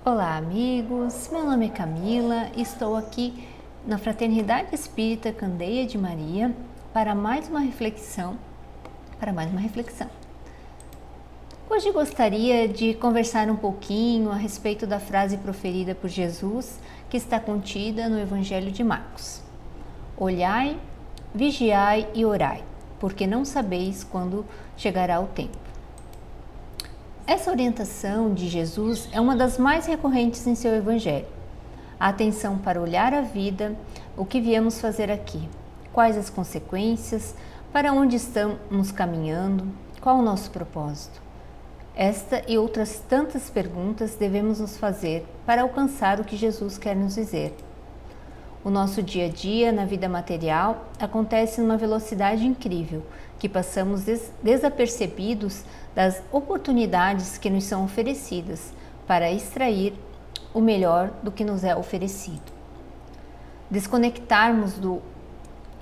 Olá, amigos. Meu nome é Camila. Estou aqui na Fraternidade Espírita Candeia de Maria para mais uma reflexão. Hoje gostaria de conversar um pouquinho a respeito da frase proferida por Jesus que está contida no Evangelho de Marcos. Olhai, vigiai e orai, porque não sabeis quando chegará o tempo. Essa orientação de Jesus é uma das mais recorrentes em seu Evangelho. A atenção para olhar a vida, o que viemos fazer aqui, quais as consequências, para onde estamos caminhando, qual o nosso propósito. Esta e outras tantas perguntas devemos nos fazer para alcançar o que Jesus quer nos dizer. O nosso dia a dia na vida material acontece numa velocidade incrível, que passamos desapercebidos das oportunidades que nos são oferecidas para extrair o melhor do que nos é oferecido. Desconectarmos do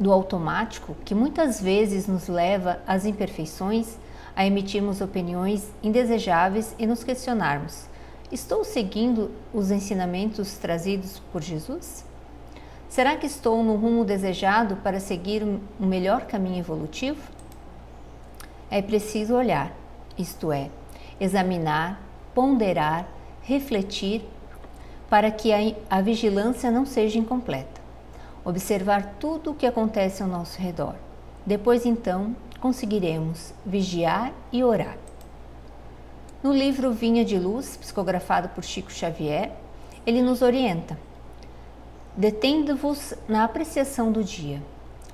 automático, que muitas vezes nos leva às imperfeições, a emitirmos opiniões indesejáveis e nos questionarmos: estou seguindo os ensinamentos trazidos por Jesus? Será que estou no rumo desejado para seguir um melhor caminho evolutivo? É preciso olhar, isto é, examinar, ponderar, refletir, para que a vigilância não seja incompleta. Observar tudo o que acontece ao nosso redor. Depois, então, conseguiremos vigiar e orar. No livro Vinha de Luz, psicografado por Chico Xavier, ele nos orienta: detendo-vos na apreciação do dia.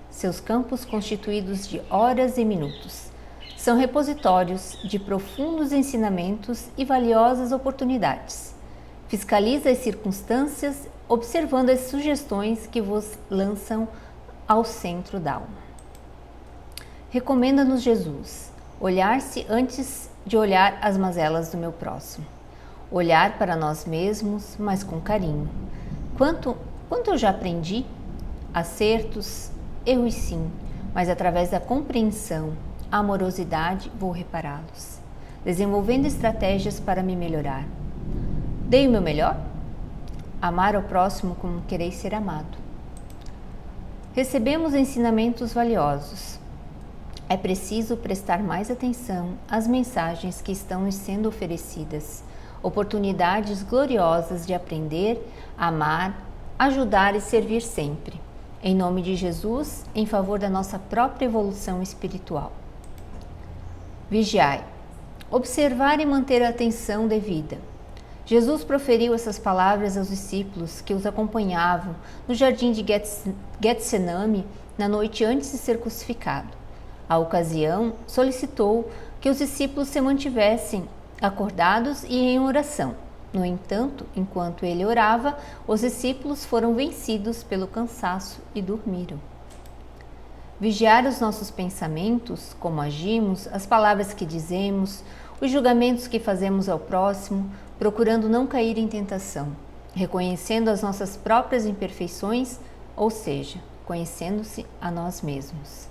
Seus campos, constituídos de horas e minutos, são repositórios de profundos ensinamentos e valiosas oportunidades. Fiscaliza as circunstâncias, observando as sugestões que vos lançam ao centro da alma. Recomenda-nos Jesus olhar-se antes de olhar as mazelas do meu próximo. Olhar para nós mesmos, mas com carinho. Quanto eu já aprendi? Acertos, erros sim, mas através da compreensão, amorosidade, vou repará-los, desenvolvendo estratégias para me melhorar. Dei o meu melhor? Amar ao próximo como quereis ser amado. Recebemos ensinamentos valiosos. É preciso prestar mais atenção às mensagens que estão nos sendo oferecidas, oportunidades gloriosas de aprender, amar, ajudar e servir sempre, em nome de Jesus, em favor da nossa própria evolução espiritual. Vigiai, observar e manter a atenção devida. Jesus proferiu essas palavras aos discípulos que os acompanhavam no jardim de Getsemane na noite antes de ser crucificado. À ocasião, solicitou que os discípulos se mantivessem acordados e em oração. No entanto, enquanto ele orava, os discípulos foram vencidos pelo cansaço e dormiram. Vigiar os nossos pensamentos, como agimos, as palavras que dizemos, os julgamentos que fazemos ao próximo, procurando não cair em tentação, reconhecendo as nossas próprias imperfeições, ou seja, conhecendo-se a nós mesmos.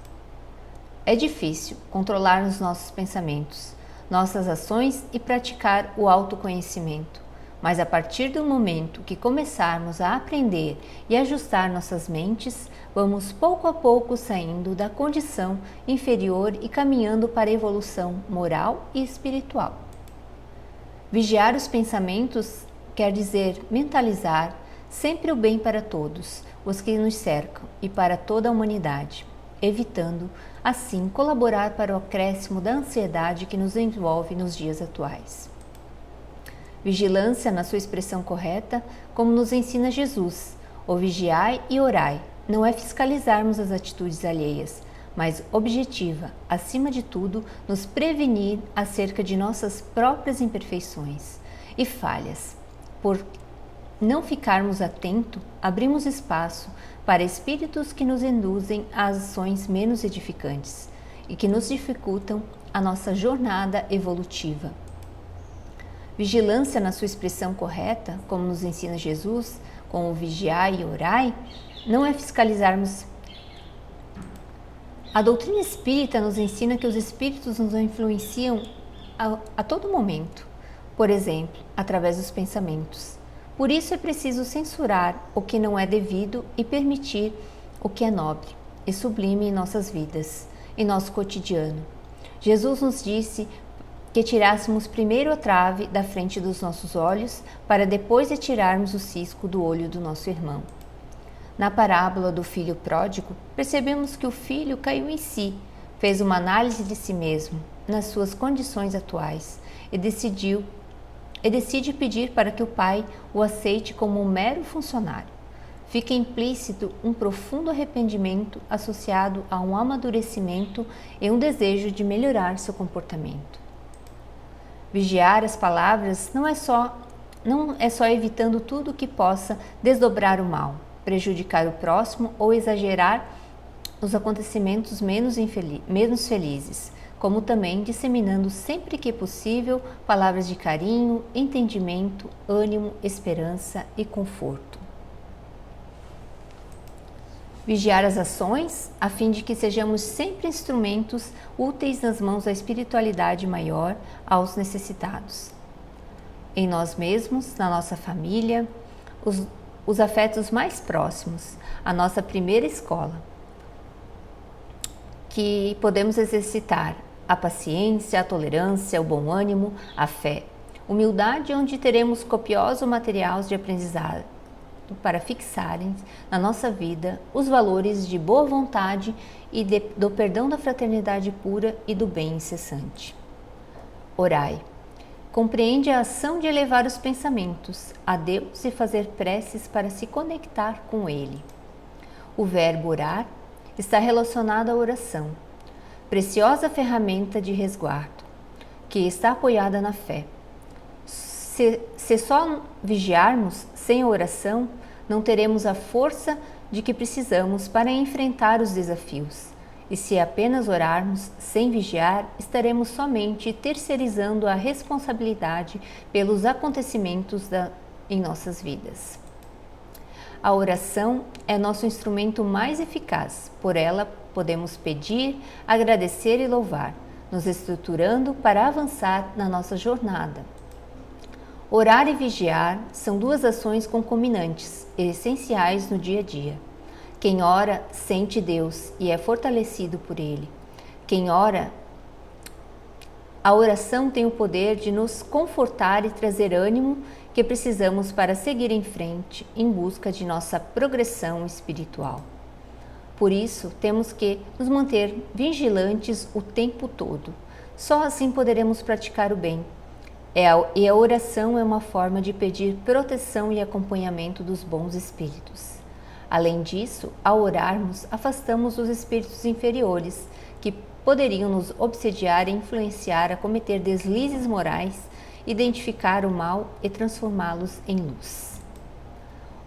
É difícil controlar os nossos pensamentos, nossas ações e praticar o autoconhecimento. Mas a partir do momento que começarmos a aprender e ajustar nossas mentes, vamos pouco a pouco saindo da condição inferior e caminhando para a evolução moral e espiritual. Vigiar os pensamentos quer dizer mentalizar sempre o bem para todos os que nos cercam e para toda a humanidade, evitando, assim, colaborar para o acréscimo da ansiedade que nos envolve nos dias atuais. Vigilância, na sua expressão correta, como nos ensina Jesus, o vigiai e orai, não é fiscalizarmos as atitudes alheias, mas objetiva, acima de tudo, nos prevenir acerca de nossas próprias imperfeições e falhas. Por não ficarmos atentos, abrimos espaço para espíritos que nos induzem a ações menos edificantes e que nos dificultam a nossa jornada evolutiva. Vigilância, na sua expressão correta, como nos ensina Jesus, com o vigiai e orai, não é fiscalizarmos. A doutrina espírita nos ensina que os espíritos nos influenciam a todo momento. por exemplo, através dos pensamentos. Por isso é preciso censurar o que não é devido e permitir o que é nobre e sublime em nossas vidas, em nosso cotidiano. Jesus nos disse que tirássemos primeiro a trave da frente dos nossos olhos, para depois retirarmos o cisco do olho do nosso irmão. Na parábola do filho pródigo, percebemos que o filho caiu em si, fez uma análise de si mesmo, nas suas condições atuais, e decide pedir para que o pai o aceite como um mero funcionário. Fica implícito um profundo arrependimento associado a um amadurecimento e um desejo de melhorar seu comportamento. Vigiar as palavras não é só evitando tudo que possa desdobrar o mal, prejudicar o próximo ou exagerar os acontecimentos menos felizes, como também disseminando sempre que possível palavras de carinho, entendimento, ânimo, esperança e conforto. Vigiar as ações, a fim de que sejamos sempre instrumentos úteis nas mãos da espiritualidade maior aos necessitados. Em nós mesmos, na nossa família, os afetos mais próximos, a nossa primeira escola, que podemos exercitar a paciência, a tolerância, o bom ânimo, a fé, humildade, onde teremos copioso material de aprendizado para fixarem na nossa vida os valores de boa vontade e do perdão, da fraternidade pura e do bem incessante. Orai. Compreende a ação de elevar os pensamentos a Deus e fazer preces para se conectar com Ele. O verbo orar está relacionado à oração, preciosa ferramenta de resguardo, que está apoiada na fé. Se só vigiarmos sem a oração, não teremos a força de que precisamos para enfrentar os desafios. E se apenas orarmos sem vigiar, estaremos somente terceirizando a responsabilidade pelos acontecimentos em nossas vidas. A oração é nosso instrumento mais eficaz. Por ela, podemos pedir, agradecer e louvar, nos estruturando para avançar na nossa jornada. Orar e vigiar são duas ações concomitantes e essenciais no dia a dia. Quem ora sente Deus e é fortalecido por Ele. Quem ora, a oração tem o poder de nos confortar e trazer ânimo que precisamos para seguir em frente em busca de nossa progressão espiritual. Por isso, temos que nos manter vigilantes o tempo todo. Só assim poderemos praticar o bem. E a oração é uma forma de pedir proteção e acompanhamento dos bons espíritos. Além disso, ao orarmos, afastamos os espíritos inferiores, que poderiam nos obsediar e influenciar a cometer deslizes morais, identificar o mal e transformá-los em luz.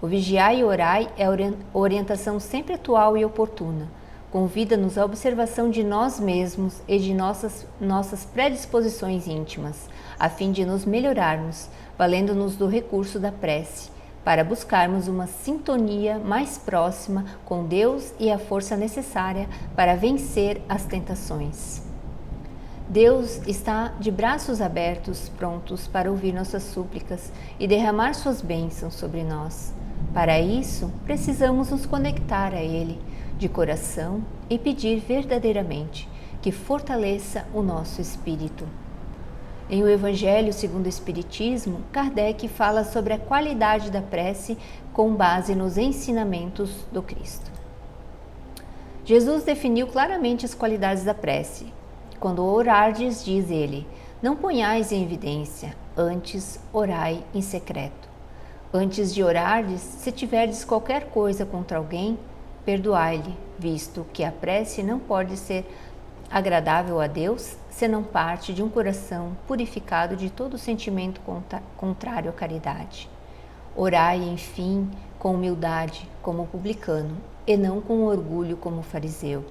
O vigiai e orai é orientação sempre atual e oportuna. Convida-nos à observação de nós mesmos e de nossas predisposições íntimas, a fim de nos melhorarmos, valendo-nos do recurso da prece, para buscarmos uma sintonia mais próxima com Deus e a força necessária para vencer as tentações. Deus está de braços abertos, prontos para ouvir nossas súplicas e derramar suas bênçãos sobre nós. Para isso, precisamos nos conectar a Ele de coração e pedir verdadeiramente que fortaleça o nosso espírito. Em O Evangelho segundo o Espiritismo, Kardec fala sobre a qualidade da prece com base nos ensinamentos do Cristo. Jesus definiu claramente as qualidades da prece. Quando orardes, diz ele, não ponhais em evidência, antes orai em secreto. Antes de orardes, se tiverdes qualquer coisa contra alguém, perdoai-lhe, visto que a prece não pode ser agradável a Deus, senão parte de um coração purificado de todo sentimento contrário à caridade. Orai, enfim, com humildade, como publicano, e não com orgulho, como fariseu.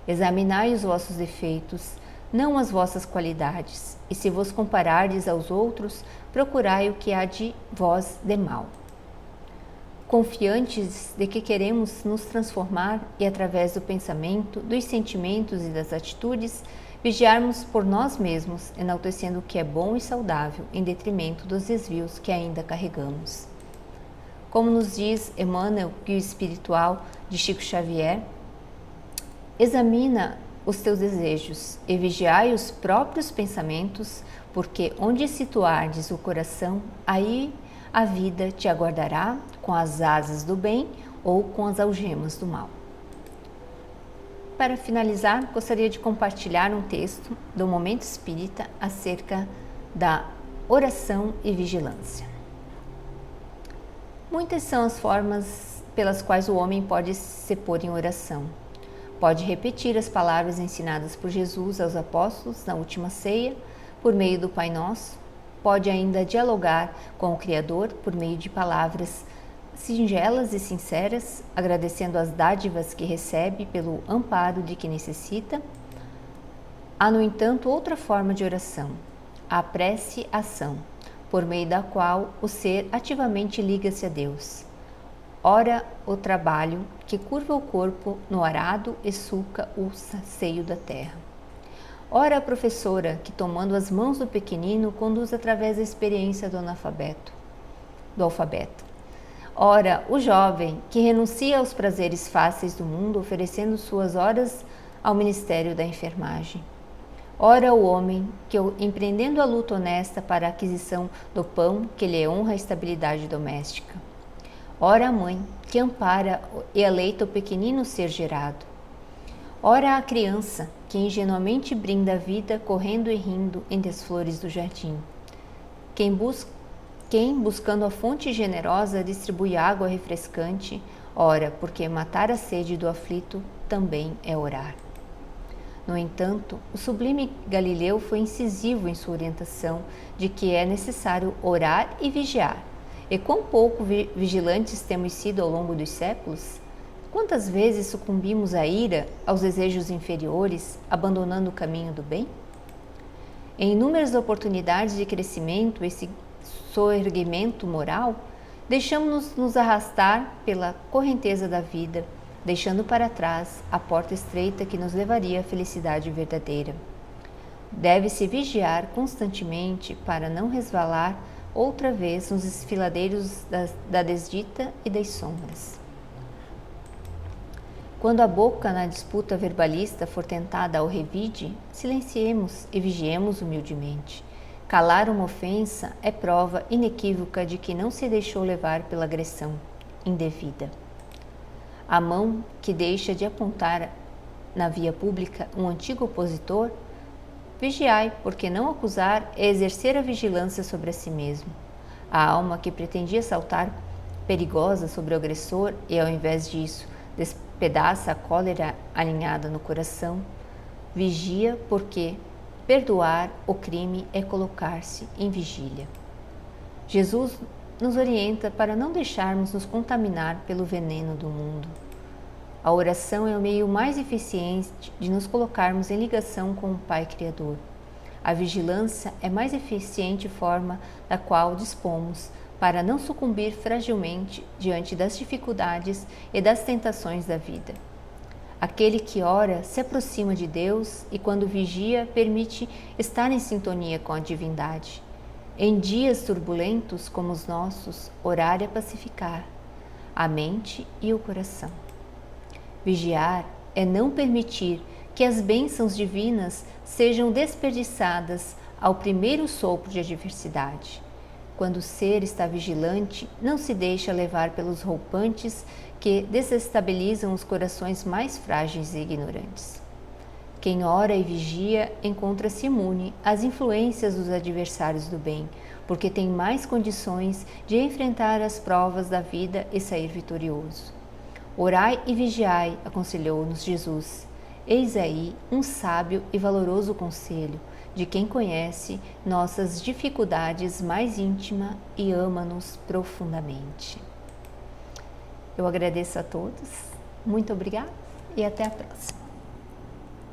Examinai os vossos defeitos, não as vossas qualidades, e se vos comparardes aos outros, procurai o que há de vós de mal. Confiantes de que queremos nos transformar e através do pensamento, dos sentimentos e das atitudes, vigiarmos por nós mesmos, enaltecendo o que é bom e saudável, em detrimento dos desvios que ainda carregamos. Como nos diz Emmanuel, guia espiritual de Chico Xavier, examina os teus desejos e vigiai os próprios pensamentos, porque onde situardes o coração, aí a vida te aguardará com as asas do bem ou com as algemas do mal. Para finalizar, gostaria de compartilhar um texto do Momento Espírita acerca da oração e vigilância. Muitas são as formas pelas quais o homem pode se pôr em oração. Pode repetir as palavras ensinadas por Jesus aos apóstolos na última ceia, por meio do Pai Nosso. Pode ainda dialogar com o Criador por meio de palavras singelas e sinceras, agradecendo as dádivas que recebe pelo amparo de que necessita. Há, no entanto, outra forma de oração, a prece-ação, por meio da qual o ser ativamente liga-se a Deus. Ora, o trabalho que curva o corpo no arado e sulca o seio da terra. Ora, a professora que, tomando as mãos do pequenino, conduz através da experiência do alfabeto. Ora, o jovem que renuncia aos prazeres fáceis do mundo, oferecendo suas horas ao ministério da enfermagem. Ora, o homem que, empreendendo a luta honesta para a aquisição do pão, que lhe honra a estabilidade doméstica. Ora, a mãe que ampara e aleita o pequenino ser gerado. Ora, a criança que ingenuamente brinda a vida, correndo e rindo entre as flores do jardim. Quem, buscando a fonte generosa, distribui água refrescante, ora, porque matar a sede do aflito também é orar. No entanto, o sublime Galileu foi incisivo em sua orientação de que é necessário orar e vigiar. E quão pouco vigilantes temos sido ao longo dos séculos? Quantas vezes sucumbimos à ira, aos desejos inferiores, abandonando o caminho do bem? Em inúmeras oportunidades de crescimento e soerguimento moral, deixamos-nos arrastar pela correnteza da vida, deixando para trás a porta estreita que nos levaria à felicidade verdadeira. Deve-se vigiar constantemente para não resvalar outra vez nos desfiladeiros da desdita e das sombras. Quando a boca na disputa verbalista for tentada ao revide, silenciemos e vigiemos humildemente. Calar uma ofensa é prova inequívoca de que não se deixou levar pela agressão indevida. A mão que deixa de apontar na via pública um antigo opositor, vigiai, porque não acusar é exercer a vigilância sobre a si mesmo. A alma que pretendia saltar perigosa sobre o agressor e, ao invés disso, despedaça a cólera alinhada no coração, vigia, porque perdoar o crime é colocar-se em vigília. Jesus nos orienta para não deixarmos nos contaminar pelo veneno do mundo. A oração é o meio mais eficiente de nos colocarmos em ligação com o Pai Criador. A vigilância é a mais eficiente forma da qual dispomos para não sucumbir fragilmente diante das dificuldades e das tentações da vida. Aquele que ora se aproxima de Deus e, quando vigia, permite estar em sintonia com a divindade. Em dias turbulentos como os nossos, orar é pacificar a mente e o coração. Vigiar é não permitir que as bênçãos divinas sejam desperdiçadas ao primeiro sopro de adversidade. Quando o ser está vigilante, não se deixa levar pelos roupantes que desestabilizam os corações mais frágeis e ignorantes. Quem ora e vigia encontra-se imune às influências dos adversários do bem, porque tem mais condições de enfrentar as provas da vida e sair vitorioso. Orai e vigiai, aconselhou-nos Jesus. Eis aí um sábio e valoroso conselho de quem conhece nossas dificuldades mais íntimas e ama-nos profundamente. Eu agradeço a todos, muito obrigada e até a próxima.